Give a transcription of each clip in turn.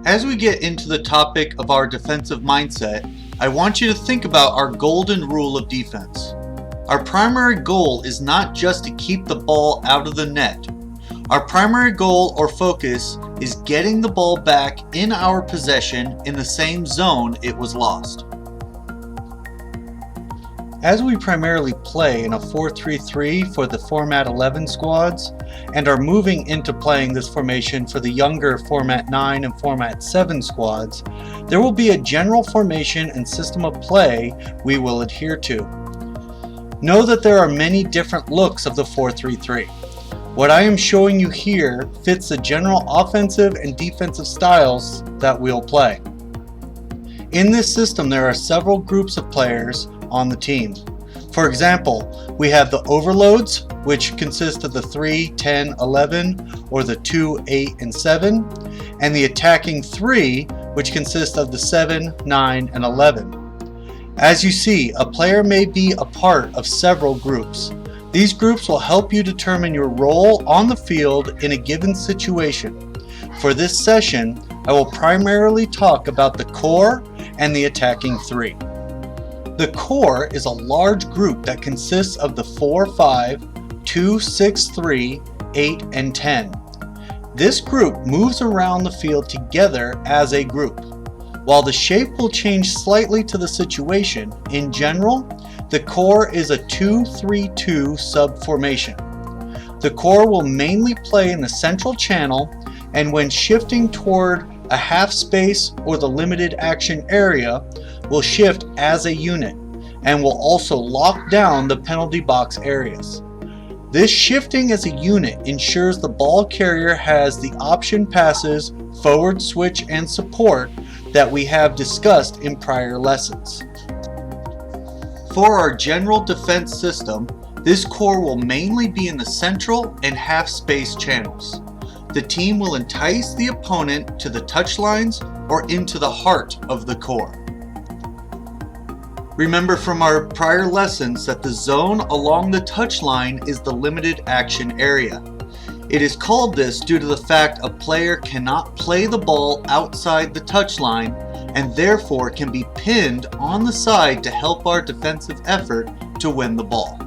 As we get into the topic of our defensive mindset, I want you to think about our golden rule of defense. Our primary goal is not just to keep the ball out of the net. Our primary goal or focus is getting the ball back in our possession in the same zone it was lost. As we primarily play in a 4-3-3 for the Format 11 squads and are moving into playing this formation for the younger Format 9 and Format 7 squads, there will be a general formation and system of play we will adhere to. Know that there are many different looks of the 4-3-3. What I am showing you here fits the general offensive and defensive styles that we'll play. In this system, there are several groups of players on the team. For example, we have the overloads, which consist of the 3, 10, 11, or the 2, 8, and 7, and the attacking 3, which consists of the 7, 9, and 11. As you see, a player may be a part of several groups. These groups will help you determine your role on the field in a given situation. For this session, I will primarily talk about the core and the attacking 3. The core is a large group that consists of the 4-5, 2-6-3, 8, and 10. This group moves around the field together as a group. While the shape will change slightly to the situation, in general, the core is a 2-3-2 sub-formation. The core will mainly play in the central channel, and when shifting toward a half space or the limited action area, will shift as a unit and will also lock down the penalty box areas. This shifting as a unit ensures the ball carrier has the option passes, forward switch, and support that we have discussed in prior lessons. For our general defense system, this core will mainly be in the central and half space channels. The team will entice the opponent to the touchlines or into the heart of the core. Remember from our prior lessons that the zone along the touchline is the limited action area. It is called this due to the fact a player cannot play the ball outside the touchline and therefore can be pinned on the side to help our defensive effort to win the ball.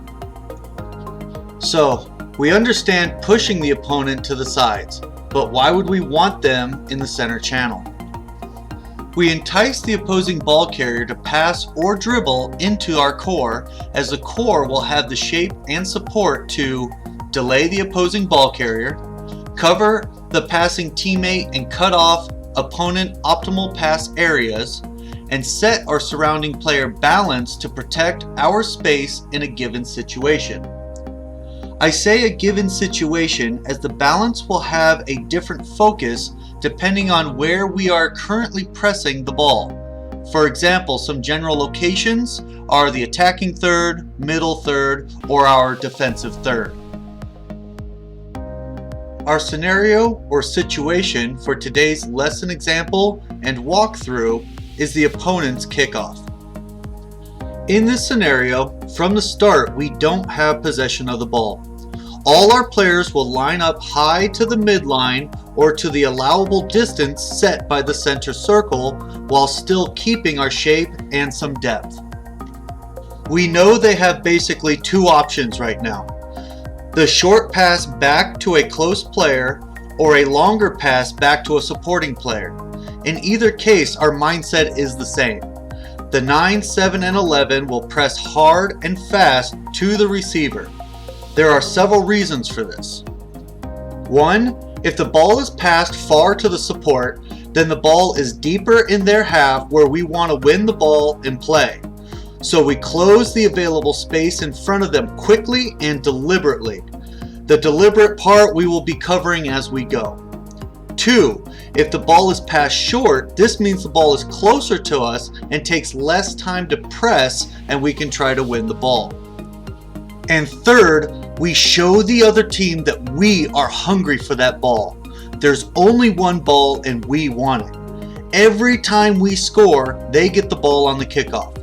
So, we understand pushing the opponent to the sides, but why would we want them in the center channel? We entice the opposing ball carrier to pass or dribble into our core, as the core will have the shape and support to delay the opposing ball carrier, cover the passing teammate and cut off opponent optimal pass areas, and set our surrounding player balanced to protect our space in a given situation. I say a given situation as the balance will have a different focus depending on where we are currently pressing the ball. For example, some general locations are the attacking third, middle third, or our defensive third. Our scenario or situation for today's lesson example and walkthrough is the opponent's kickoff. In this scenario, from the start, we don't have possession of the ball. All our players will line up high to the midline or to the allowable distance set by the center circle while still keeping our shape and some depth. We know they have basically two options right now: the short pass back to a close player or a longer pass back to a supporting player. In either case, our mindset is the same. The 9, 7, and 11 will press hard and fast to the receiver. There are several reasons for this. 1, if the ball is passed far to the support, then the ball is deeper in their half where we want to win the ball and play. So we close the available space in front of them quickly and deliberately. The deliberate part we will be covering as we go. 2, if the ball is passed short, this means the ball is closer to us and takes less time to press and we can try to win the ball. And 3rd, we show the other team that we are hungry for that ball. There's only one ball and we want it. Every time we score, they get the ball on the kickoff.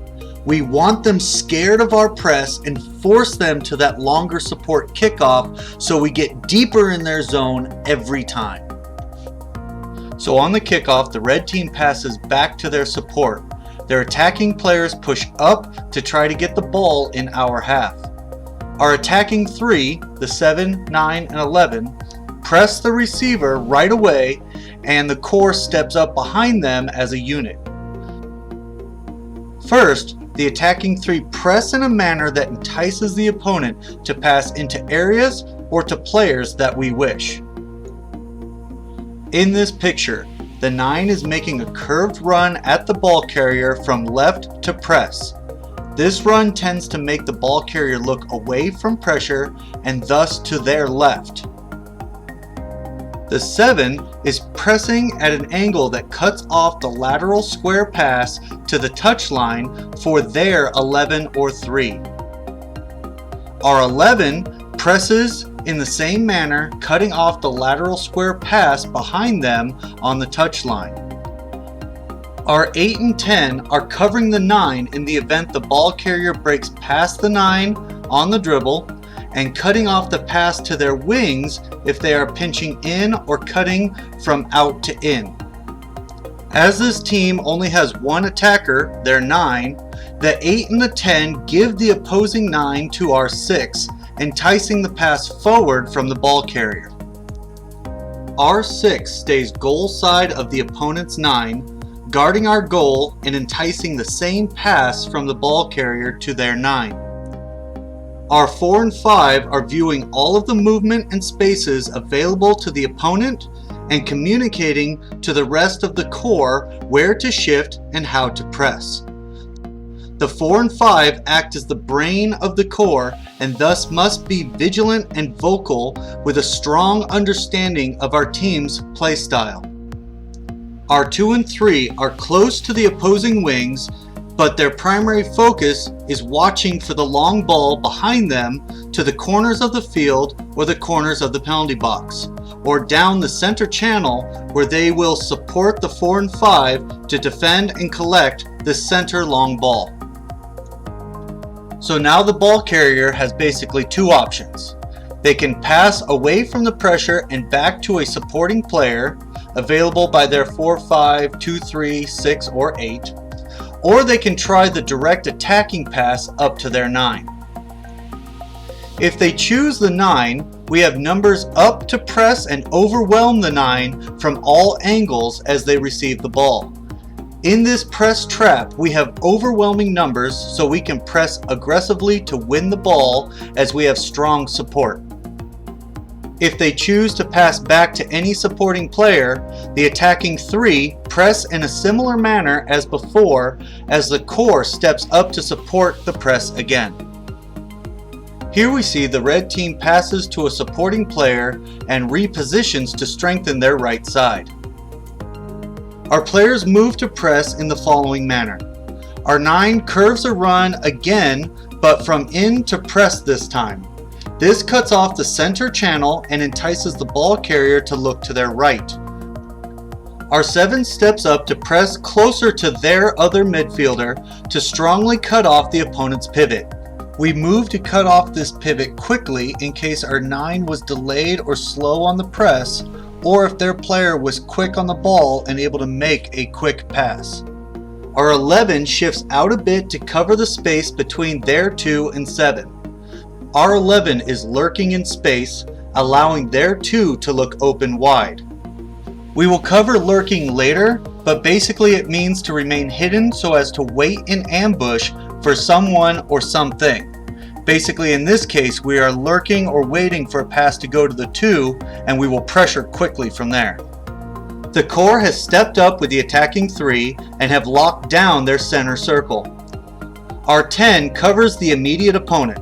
We want them scared of our press and force them to that longer support kickoff so we get deeper in their zone every time. So on the kickoff, the red team passes back to their support. Their attacking players push up to try to get the ball in our half. Our attacking 3, the 7, 9, and 11, press the receiver right away, and the core steps up behind them as a unit. First, the attacking 3 press in a manner that entices the opponent to pass into areas or to players that we wish. In this picture, the 9 is making a curved run at the ball carrier from left to press. This run tends to make the ball carrier look away from pressure and thus to their left. The 7 is pressing at an angle that cuts off the lateral square pass to the touchline for their 11 or 3. Our 11 presses in the same manner, cutting off the lateral square pass behind them on the touchline. Our 8 and 10 are covering the 9 in the event the ball carrier breaks past the 9 on the dribble, and cutting off the pass to their wings if they are pinching in or cutting from out to in. As this team only has one attacker, their 9, the 8 and the 10 give the opposing 9 to our 6, enticing the pass forward from the ball carrier. Our 6 stays goal side of the opponent's 9, guarding our goal and enticing the same pass from the ball carrier to their 9. Our 4 and 5 are viewing all of the movement and spaces available to the opponent and communicating to the rest of the core where to shift and how to press. The 4 and 5 act as the brain of the core and thus must be vigilant and vocal with a strong understanding of our team's play style. Our 2 and 3 are close to the opposing wings, but their primary focus is watching for the long ball behind them to the corners of the field or the corners of the penalty box, or down the center channel where they will support the 4 and 5 to defend and collect the center long ball. So now the ball carrier has basically 2 options. They can pass away from the pressure and back to a supporting player available by their 4, 5, 2, 3, 6, or 8, or they can try the direct attacking pass up to their 9. If they choose the 9, we have numbers up to press and overwhelm the 9 from all angles as they receive the ball. In this press trap, we have overwhelming numbers so we can press aggressively to win the ball as we have strong support. If they choose to pass back to any supporting player, the attacking 3 press in a similar manner as before as the core steps up to support the press again. Here we see the red team passes to a supporting player and repositions to strengthen their right side. Our players move to press in the following manner. Our 9 curves a run again, but from in to press this time. This cuts off the center channel and entices the ball carrier to look to their right. Our 7 steps up to press closer to their other midfielder to strongly cut off the opponent's pivot. We move to cut off this pivot quickly in case our 9 was delayed or slow on the press, or if their player was quick on the ball and able to make a quick pass. Our 11 shifts out a bit to cover the space between their 2 and 7. Our 11 is lurking in space, allowing their 2 to look open wide. We will cover lurking later, but basically it means to remain hidden so as to wait in ambush for someone or something. Basically in this case we are lurking or waiting for a pass to go to the 2 and we will pressure quickly from there. The core has stepped up with the attacking 3 and have locked down their center circle. Our 10 covers the immediate opponent.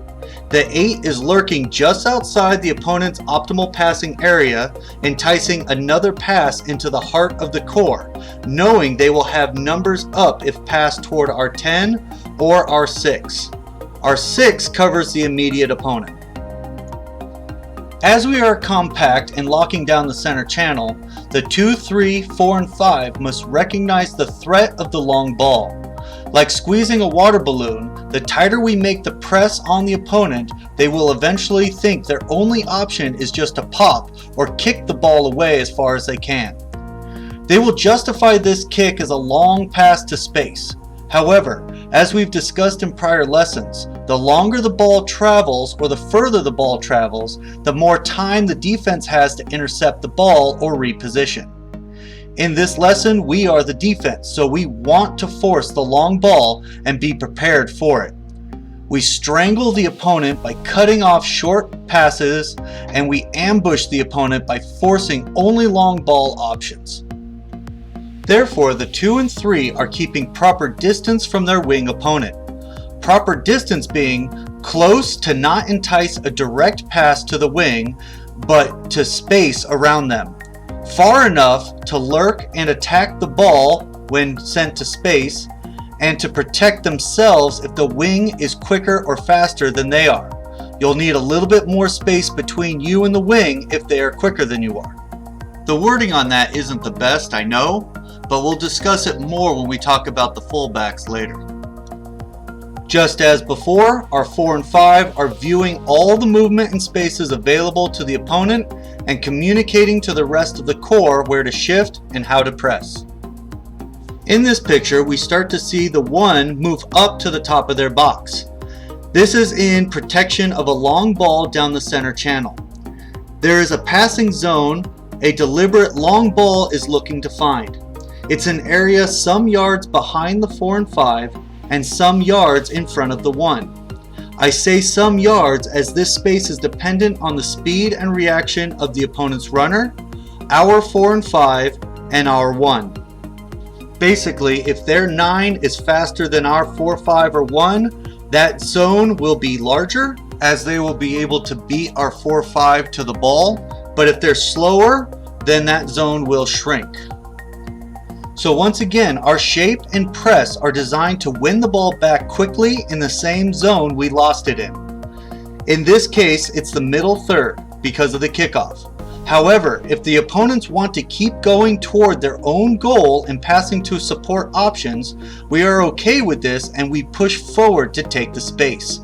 The 8 is lurking just outside the opponent's optimal passing area, enticing another pass into the heart of the core, knowing they will have numbers up if passed toward our 10 or our 6. Our 6 covers the immediate opponent. As we are compact and locking down the center channel, the 2, 3, 4, and 5 must recognize the threat of the long ball. Like squeezing a water balloon, the tighter we make the press on the opponent, they will eventually think their only option is just to pop or kick the ball away as far as they can. They will justify this kick as a long pass to space. However, as we've discussed in prior lessons, the longer the ball travels or the further the ball travels, the more time the defense has to intercept the ball or reposition. In this lesson, we are the defense, so we want to force the long ball and be prepared for it. We strangle the opponent by cutting off short passes, and we ambush the opponent by forcing only long ball options. Therefore, the 2 and 3 are keeping proper distance from their wing opponent. Proper distance being close to not entice a direct pass to the wing, but to space around them. Far enough to lurk and attack the ball when sent to space, and to protect themselves if the wing is quicker or faster than they are. You'll need a little bit more space between you and the wing if they are quicker than you are. The wording on that isn't the best, I know, but we'll discuss it more when we talk about the fullbacks later. Just as before, our 4 and 5 are viewing all the movement and spaces available to the opponent and communicating to the rest of the core where to shift and how to press. In this picture, we start to see the 1 move up to the top of their box. This is in protection of a long ball down the center channel. There is a passing zone a deliberate long ball is looking to find. It's an area some yards behind the 4 and 5 and some yards in front of the 1. I say some yards as this space is dependent on the speed and reaction of the opponent's runner, our 4 and 5, and our 1. Basically, if their 9 is faster than our 4, 5, or 1, that zone will be larger as they will be able to beat our 4, 5 to the ball, but if they're slower, then that zone will shrink. So once again, our shape and press are designed to win the ball back quickly in the same zone we lost it in. In this case, it's the middle third because of the kickoff. However, if the opponents want to keep going toward their own goal and passing to support options, we are okay with this and we push forward to take the space.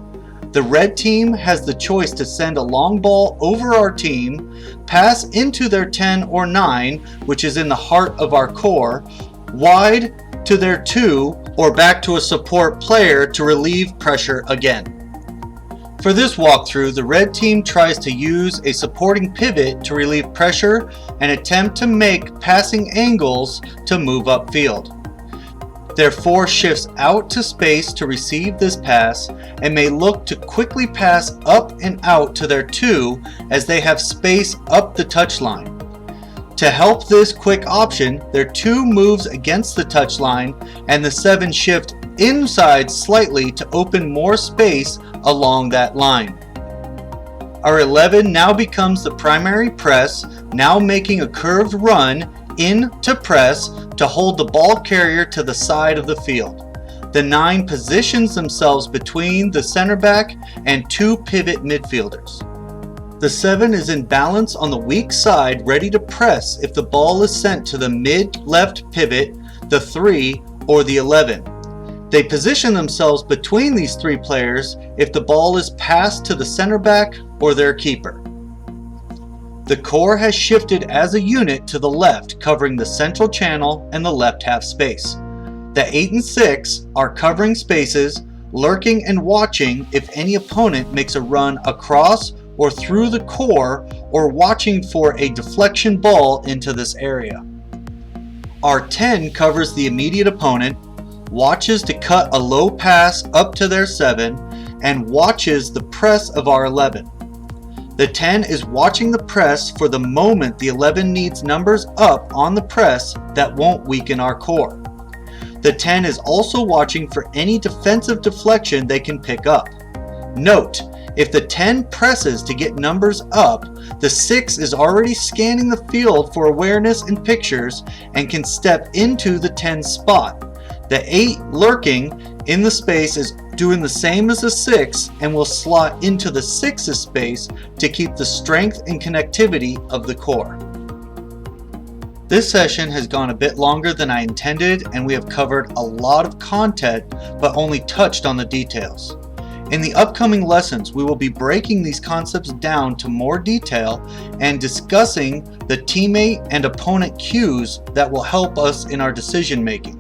The red team has the choice to send a long ball over our team, pass into their 10 or 9, which is in the heart of our core, wide to their 2, or back to a support player to relieve pressure again. For this walkthrough, the red team tries to use a supporting pivot to relieve pressure and attempt to make passing angles to move upfield. Their 4 shifts out to space to receive this pass and may look to quickly pass up and out to their 2 as they have space up the touchline. To help this quick option, their 2 moves against the touchline and the 7 shift inside slightly to open more space along that line. Our 11 now becomes the primary press, now making a curved run in to press to hold the ball carrier to the side of the field. The 9 positions themselves between the center back and 2 pivot midfielders. The 7 is in balance on the weak side, ready to press if the ball is sent to the mid-left pivot, the 3, or the 11. They position themselves between these 3 players if the ball is passed to the center back or their keeper. The core has shifted as a unit to the left, covering the central channel and the left half space. The 8 and 6 are covering spaces, lurking and watching if any opponent makes a run across or through the core, or watching for a deflection ball into this area. Our 10 covers the immediate opponent, watches to cut a low pass up to their 7, and watches the press of our 11. The 10 is watching the press for the moment the 11 needs numbers up on the press that won't weaken our core. The 10 is also watching for any defensive deflection they can pick up. Note, if the 10 presses to get numbers up, the 6 is already scanning the field for awareness and pictures and can step into the 10 spot. The 8 lurking in the space is doing the same as the 6 and will slot into the 6's space to keep the strength and connectivity of the core. This session has gone a bit longer than I intended, and we have covered a lot of content but only touched on the details. In the upcoming lessons, we will be breaking these concepts down to more detail and discussing the teammate and opponent cues that will help us in our decision making.